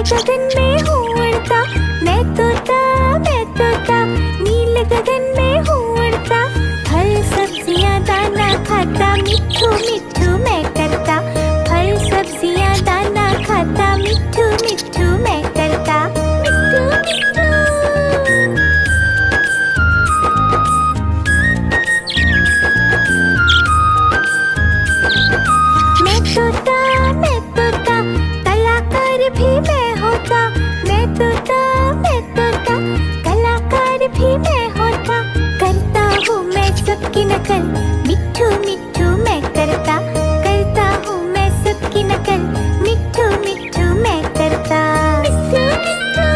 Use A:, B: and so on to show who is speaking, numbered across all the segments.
A: गगन में हूँ उड़ता, मैं तोता नीले गगन में हूँ उड़ता। फल सब्जियाँ दाना खाता, मिट्ठू मिट्ठू मैं करता। फल सब्जियाँ दाना खाता, मिट्ठू मिट्ठू मैं करता। मिट्ठू मिट्ठू। मैं तोता कलाकार भी मैं होता। मैं तोता कलाकार भी मैं होता। करता हूँ मैं सबकी नकल, मिट्ठू मिट्ठू मैं करता। करता हूँ मैं सबकी नकल, मिट्ठू मिट्ठू मैं करता। मिट्ठू मिट्ठू।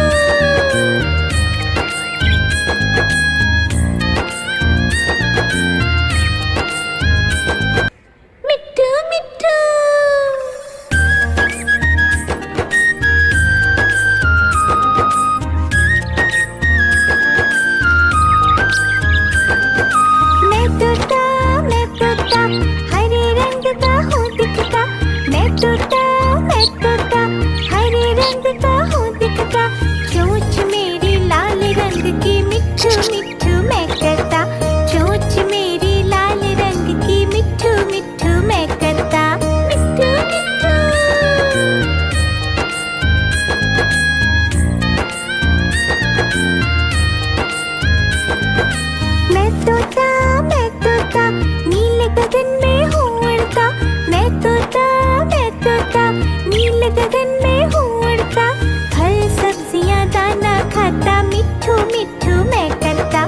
A: मिट्ठू मिट्ठू। मैं तोता हरे रंग का हूँ दिखता। मैं तोता हरे रंग का हूँ दिखता। चोंच मेरी लाल रंग की, मिट्ठू मिट्ठू मैं करता। चोंच मेरी लाल रंग की, मिट्ठू मिट्ठू मैं करता। मिट्ठू मिट्ठू। मैं तोता नीले गगन में हूँ उड़ता। मैं तोता नीले गगन में हूँ उड़ता। फल सब्जियाँ दाना खाता, मिट्ठू मिट्ठू मैं करता।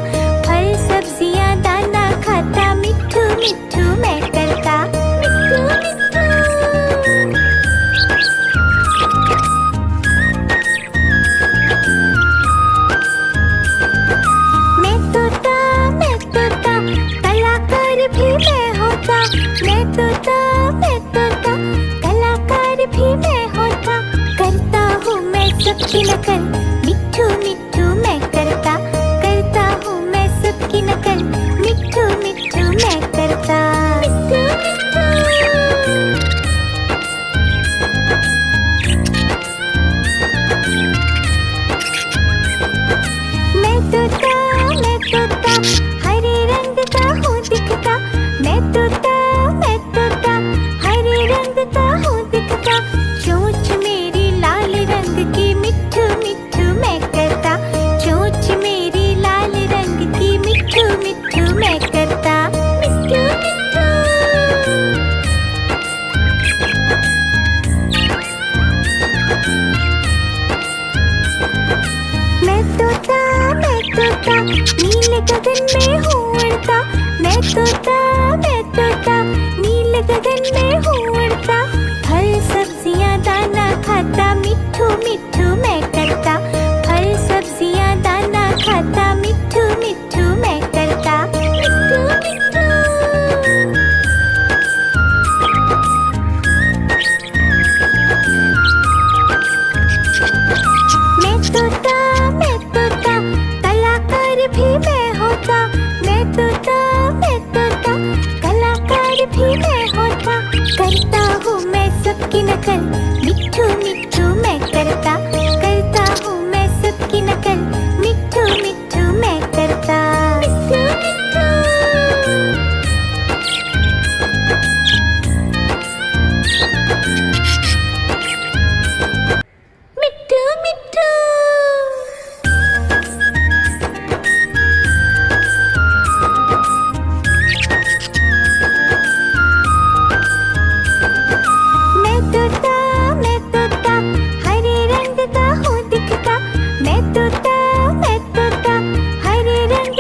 A: फल सब्जियाँ दाना खाता, मिट्ठू मिट्ठू मैं करता। मिट्ठू मिट्ठू। मैं तोता कलाकार भी मैं होता। मैं तोता कलाकार भी मैं होता। करता हूँ मैं सबकी नकल, मिट्ठू मिट्ठू मैं करता। करता हूँ मैं सबकी नकल, मिट्ठू मिट्ठू मैं करता। मिट्ठू मिट्ठू। मैं तोता हरे रंग का हूँ दिखता। मैं तोता हरे रंग का हूँ दिखता। चोंच मेरी लाल रंग की, मिट्ठू मिट्ठू मैं करता। चोंच मेरी लाल रंग की, मिट्ठू मिट्ठू मैं करता। मिट्ठू मिट्ठू। मैं तोता नीले गगन में हूँ उड़ता। मैं तोता नीले गगन में हूँ उड़ता। फल सब्जियाँ दाना खाता, मिट्ठू मिट्ठू मैं करता। फल सब्जियाँ दाना खाता, मिट्ठू मिट्ठू मैं करता। मिट्ठू मिट्ठू। मैं तोता कलाकार भी मैं होता। मैं तोता कलाकार भी मैं होता। करता हूँ मैं सबकी नकल, मिट्ठू मिट्ठू मैं करता। करता हूँ मैं सबकी नकल, मिट्ठू मिट्ठू मैं करता। मिट्ठू मिट्ठू। मिट्ठू मिट्ठू। मैं तोता हरे रंग का हूँ दिखता। मैं तोता हरे रंग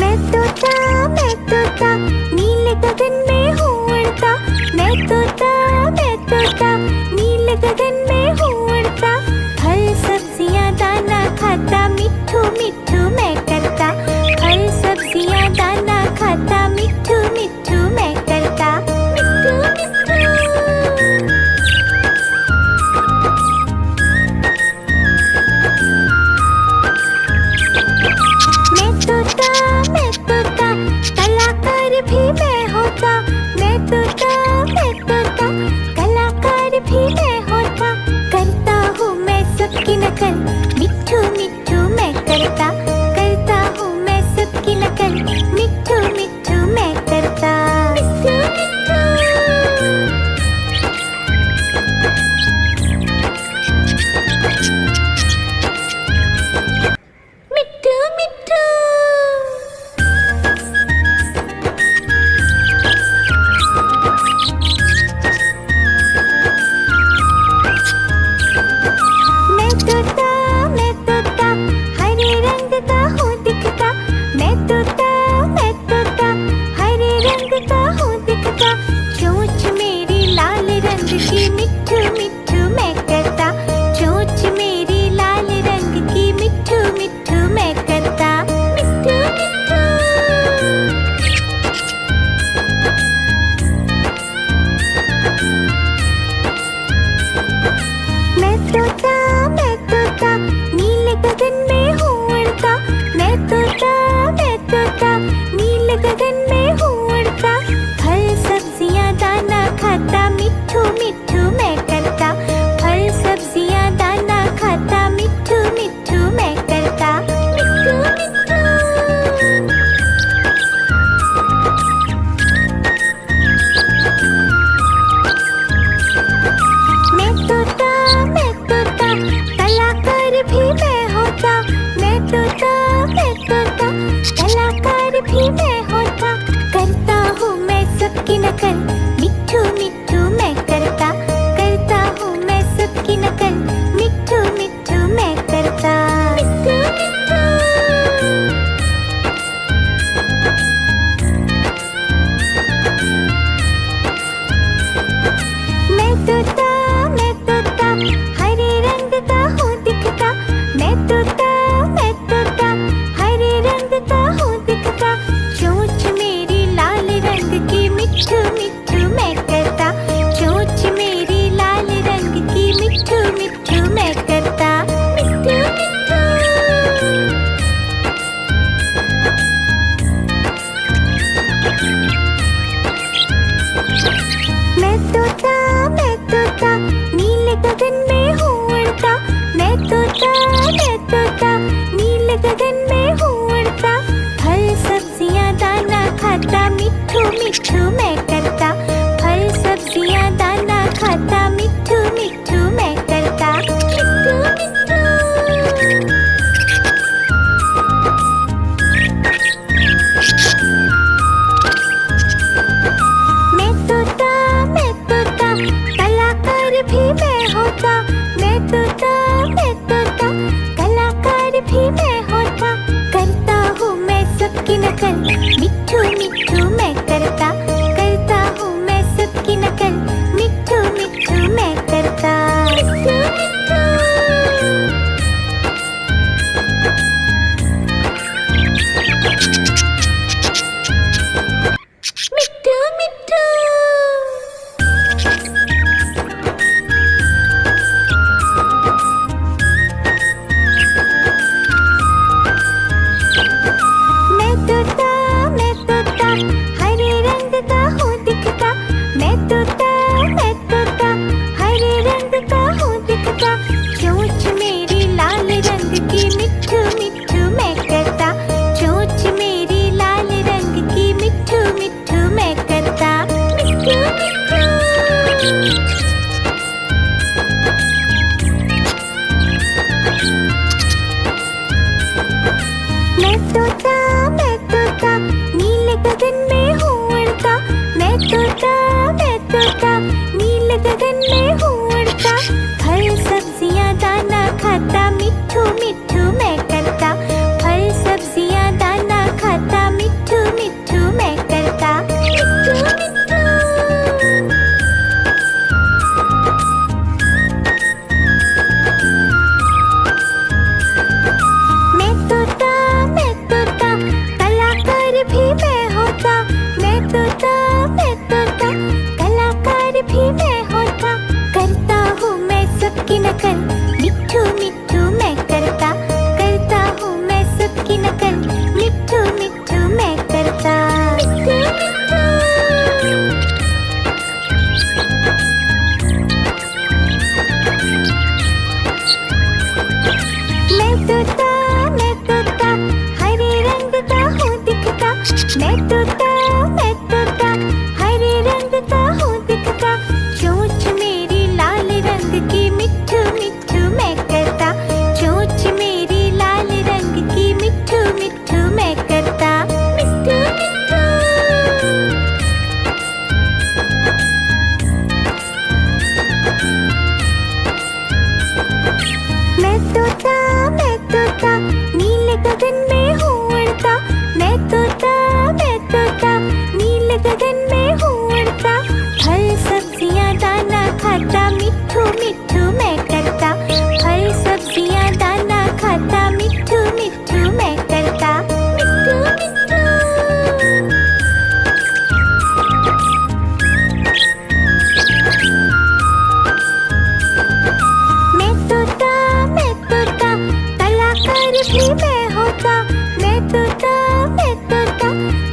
A: मैं तोता नीले गगन में हूँ उड़ता। मैं तोता नीले गगन में हूँ उड़ता। फल सब्जियाँ दाना खाता, मिट्ठू मिट्ठू मैं करता। फल सब्जियाँ दाना खाता, मिट्ठू मिट्ठू मैं करता। मिट्ठू मिट्ठू। मैं तोता कलाकार भी मैं होता। मैं तोता कलाकार भी मैं होता। करता हूँ मैं सबकी नकल, मिट्ठू मिट्ठू मैं करता। करता हूँ मैं सबकी नकल, मिट्ठू मिट्ठू मैं करता। मिट्ठू मिट्ठू। मिट्ठू मिट्ठू। मैं तोता हरे रंग का हूँ दिखता। मैं तोता हरे रंग का हूँ दिखता। चोंच मेरी लाल रंग की, मिट्ठू मिट्ठू मैं करता। चोंच मेरी लाल रंग की, मिट्ठू मिट्ठू मैं करता। मिट्ठू मिट्ठू। मैं तोता नीले गगन में हूँ उड़ता। मैं तोता नीले गगन में हूँ उड़ता। फल सब्जियाँ दाना खाता, मिट्ठू मिट्ठू मैं करता। फल सब्जियाँ दाना खाता, मिट्ठू मिट्ठू मैं करता। मिट्ठू मिट्ठू। मैं तोता कलाकार भी मैं होता। मैं तोता कलाकार भी मैं होता। करता हूँ मैं सबकी नकल, मिट्ठू मिट्ठू मैं करता। करता हूँ मैं सबकी नकल, मिट्ठू मिट्ठू मैं करता। मिट्ठू मिट्ठू। मैं तोता हरे रंग का हूँ दिखता। मैं तोता होता, मैं तोता, मैं तोता,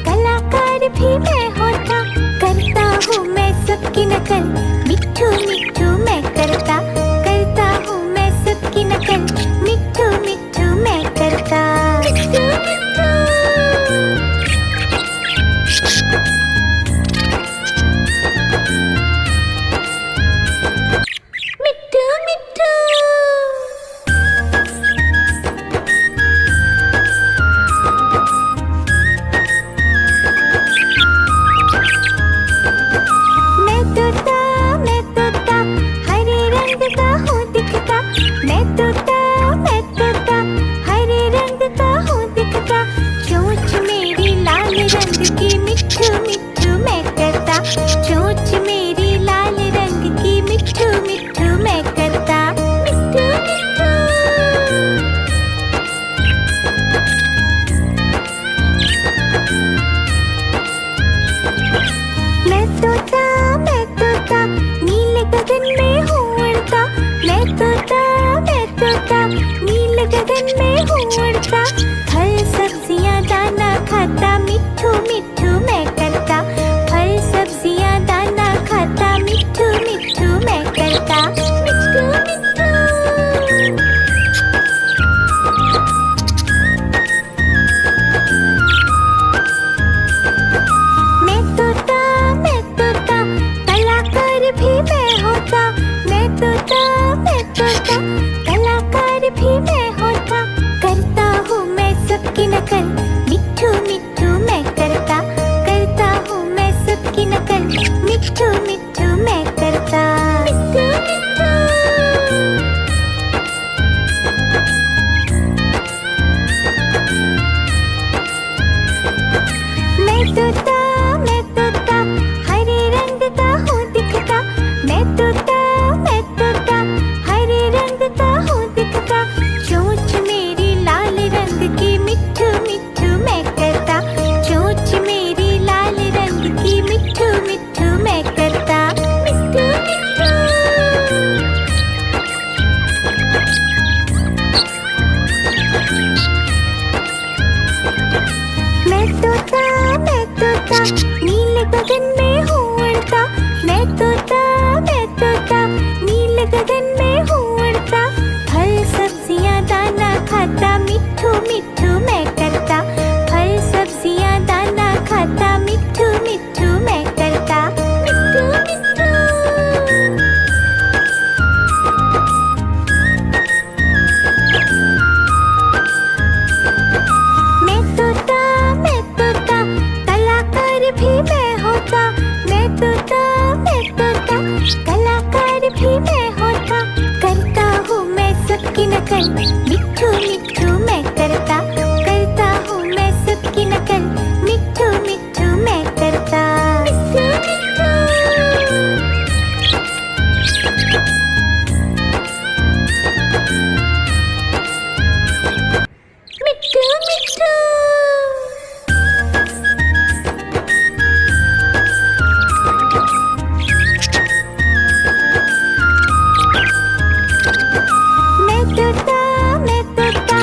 A: कलाकार भी मैं होता। करता हूँ मैं सबकी नकल, मिट्ठू मिट्ठू मैं करता। करता हूँ मैं सबकी नकल, मिट्ठू मिट्ठू मैं करता। मिट्ठू मिट्ठू मिट्ठू मिट्ठू। मैं तोता, हरे रंग का हूँ दिखता। मैं तोता, हरे रंग का हूँ दिखता। चोंच मेरी लाल रंग की, मिट्ठू मिट्ठू मैं करता। चोंच मेरी लाल रंग की, मिट्ठू मिट्ठू मैं करता। मिट्ठू मिट्ठू मैं तोता, नीले गगन में हूँ उड़ता। मैं तोता, नीले गगन में हूँ उड़ता। फल सब्जियाँ दाना खाता, मिट्ठू मिट्ठू मैं करता। फल सब्जियाँ दाना खाता, मिट्ठू मिट्ठू मैं करता। मिट्ठू मिट्ठू मैं तोता, कलाकार भी मैं होता। मैं तोता, कलाकार भी मैं होता। करता हूँ मैं सबकी नकल, मिट्ठू मिट्ठू मैं करता। करता हूँ मैं सबकी नकल, मिट्ठू मिट्ठू मैं करता। मिट्ठू मिट्ठू मैं तोता, हरे रंग का हूँ दिखता। मैं तोता, हरे रंग का हूँ दिखता। चोंच मेरी लाल रंग की, मिट्ठू मिट्ठू मैं करता। चोंच मेरी लाल रंग की, मिट्ठू मिट्ठू मैं करता। मिट्ठू मिट्ठू मैं तोता, नीले गगन में हूँ उड़ता। मैं तोता, नीले गगन में हूँ उड़ता। फल सब्जियाँ दाना खाता, मिट्ठू मिट्ठू मैं करता। फल सब्जियाँ दाना खाता, मिट्ठू मिट्ठू मैं करता। मिट्ठू मिट्ठू मैं तोता, कलाकार भी मैं होता। मैं तोता, कलाकार भी मैं होता। करता हूँ मैं सबकी नकल, मिट्ठू मिट्ठू मैं करता। करता हूँ मैं सबकी नकल, मिट्ठू मिट्ठू मैं करता। मिट्ठू मिट्ठू मिट्ठू मिट्ठू मैं तोता,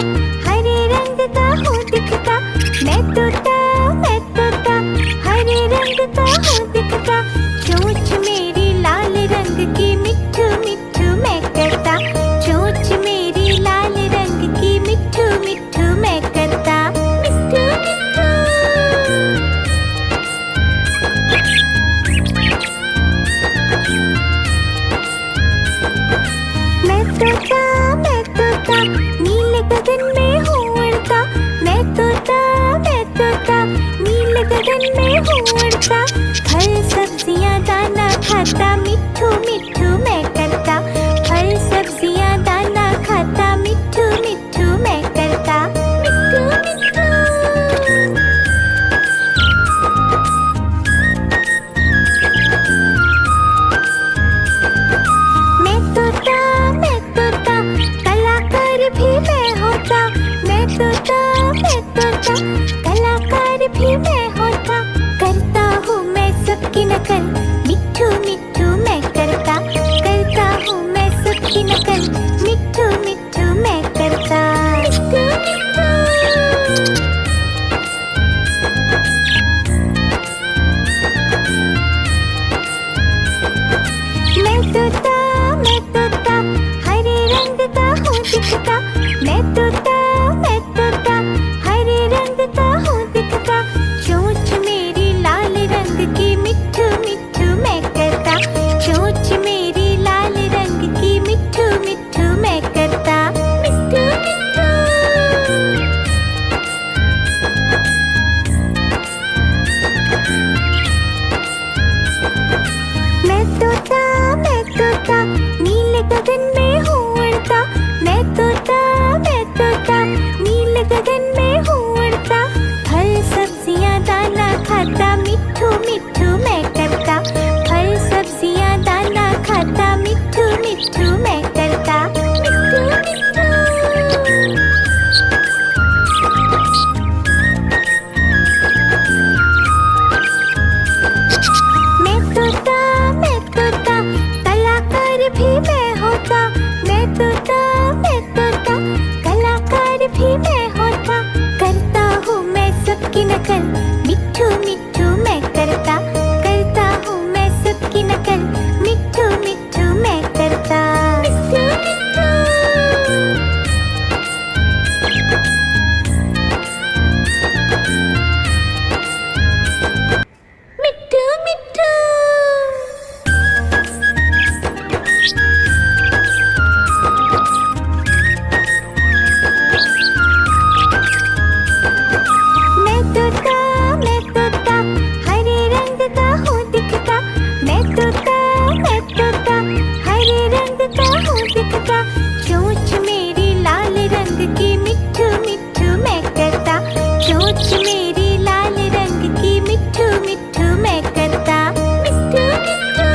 A: चोंच मेरी लाल रंग की मिट्ठू मिट्ठू मैं करता मिट्ठू मिट्ठू।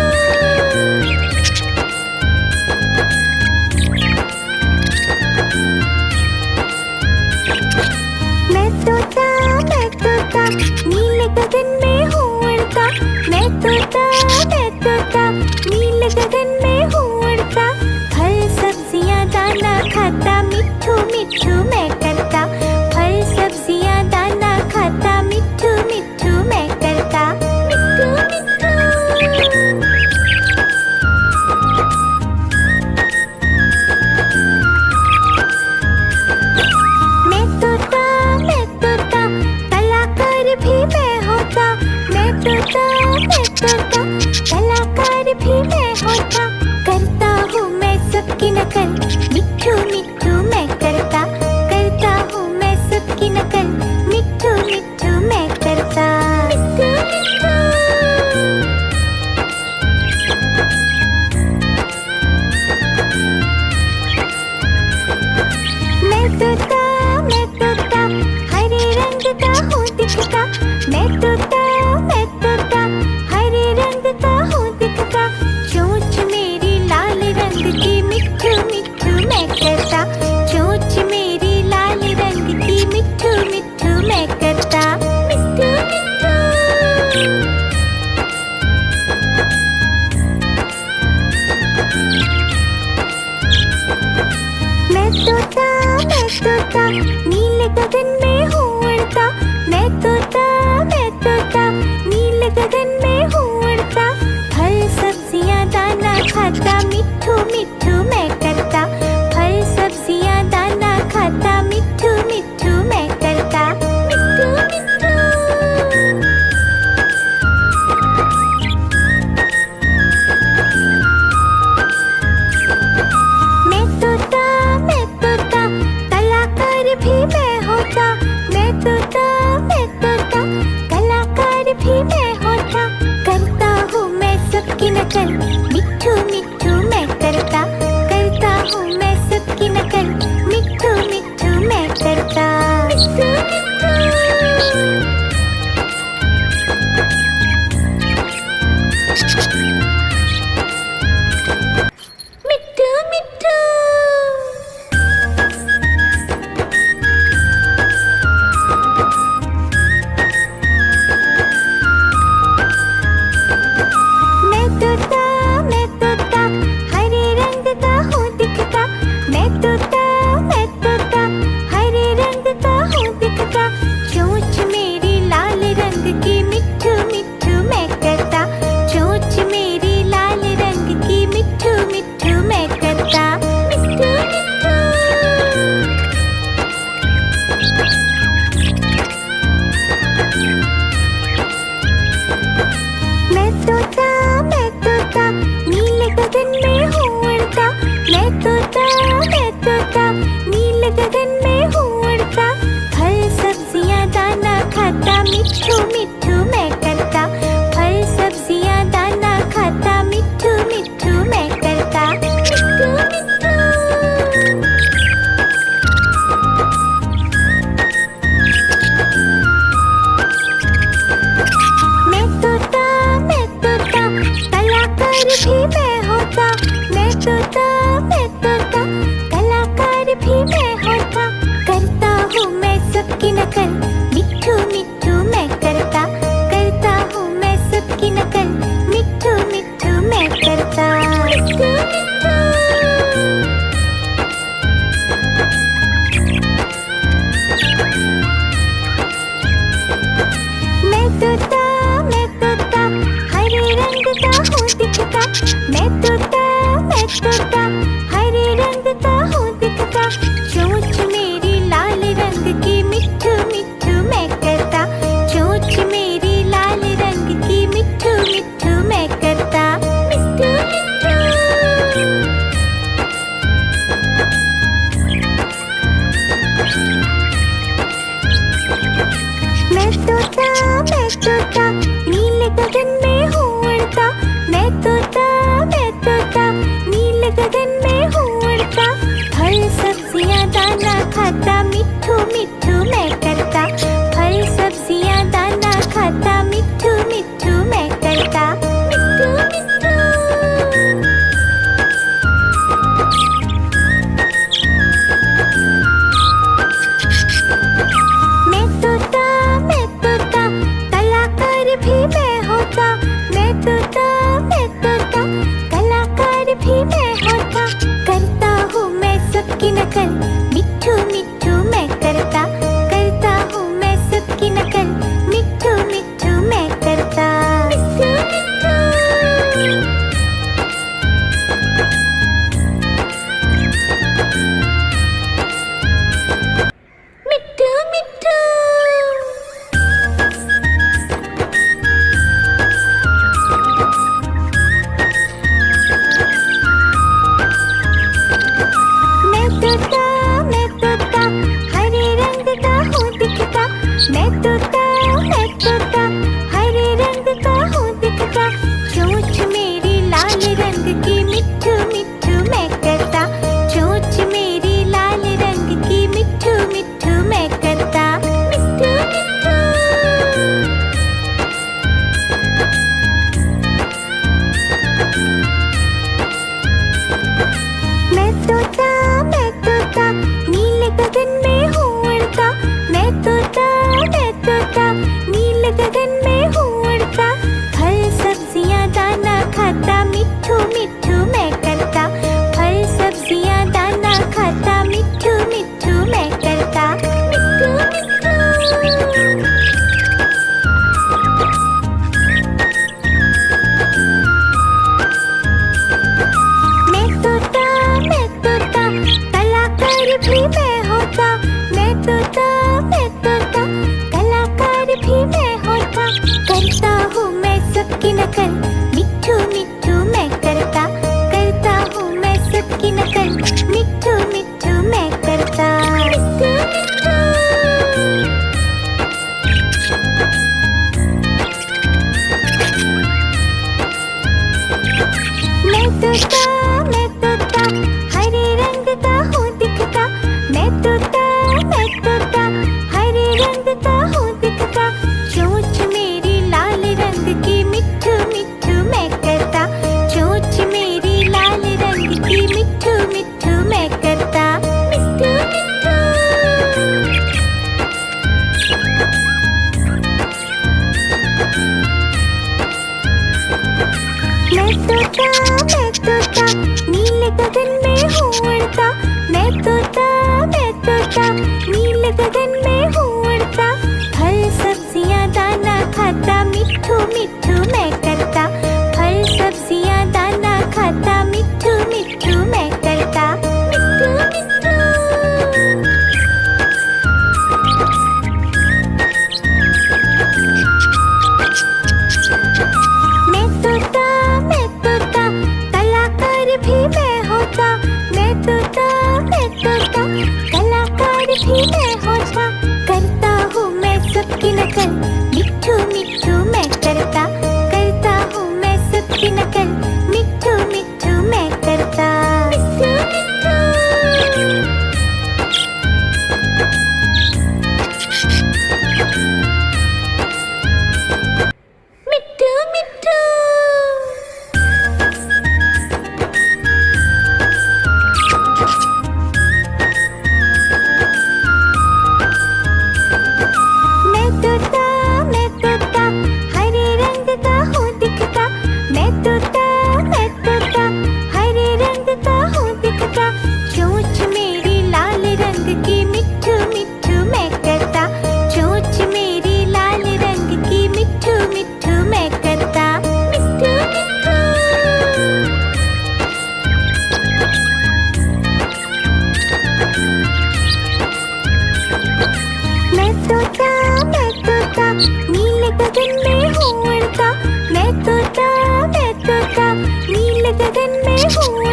A: मैं तोता नीले गगन में हूँ उड़ता। मैं तोता नीले गगन में हूँ उड़ता। फल सब्जियाँ दाना खाता मिट्ठू मिट्ठू मैं करता। फल सब्जियाँ दाना खाता मिट्ठू मिट्ठू मैं करता मिट्ठू मिट्ठू। मैं तोता कलाकार भी मैं होता। मैं तोता कलाकार भी मैं होता। करता हूँ मैं सबकी नकल मिट्ठू मिट्ठू मैं करता। करता हूँ मैं सबकी नकल मिट्ठू मिट्ठू मैं करता मिट्ठू मिट्ठू। मैं तोता हरे रंग का हूँ दिखता। मैं तोता हरे रंग का हूँ दिखता। चोंच मेरी लाल रंग की मिट्ठू मिट्ठू मैं करता। चोंच मेरी लाल रंग की मिट्ठू मिट्ठू मैं करता मिट्ठू मिट्ठू। मैं तोता नीले गगन में हूँ उड़ता। मैं तोता नीले गगन में हूँ उड़ता। फल सब्जियाँ दाना खाता मिट्ठू मिट्ठू मैं करता। फल सब्जियाँ दाना खाता मिट्ठू मिट्ठू मैं करता मिट्ठू मिट्ठू। मैं तोता कलाकार भी मैं होता। मैं तोता कलाकार भी मैं होता। करता हूँ मैं सबकी नकल मिट्ठू मिट्ठू मैं करता। करता हूँ मैं सबकी नकल मिट्ठू मिट्ठू मैं करता मिट्ठू मिट्ठू। मिट्ठू मिट्ठू। मैं तोता हरे रंग का हूँ दिखता। मैं तोता हरे रंग का हूँ दिखता। चोंच मेरी लाल रंग की मिट्ठू मिट्ठू मैं करता। चोंच मेरी लाल रंग की मिट्ठू मिट्ठू मैं करता मिट्ठू मिट्ठू। मैं तोता नीले गगन में हूँ उड़ता। मैं तोता नीले गगन में हूँ उड़ता। फल सब्जियाँ दाना खाता मिट्ठू मिट्ठू मैं करता। फल सब्जियाँ दाना खाता मिट्ठू मिट्ठू मैं करता मिट्ठू मिट्ठू। मैं तोता कलाकार भी मैं होता। मैं तोता कलाकार भी मैं होता। करता हूँ मैं सबकी नकल मिट्ठू मिट्ठू मैं करता। करता हूँ मैं सबकी नकल मिट्ठू मिट्ठू मैं करता मिट्ठू मिट्ठू। मैं तोता हरे रंग का हूँ दिखता। मैं तोता हरे रंग का हूँ दिखता। चोंच मेरी लाल रंग की मिट्ठू मिट्ठू मैं करता। चोंच मेरी लाल रंग की मिट्ठू मिट्ठू मैं करता मिट्ठू मिट्ठू। मैं तोता नीले गगन में हूँ उड़ता। मैं तोता नीले गगन में हूँ उड़ता। फल सब्जियाँ दाना खाता मिट्ठू मिट्ठू मैं करता। तोता मैं तोता नीले गगन में हूँ उड़ता मैं तोता नीले गगन में हूँ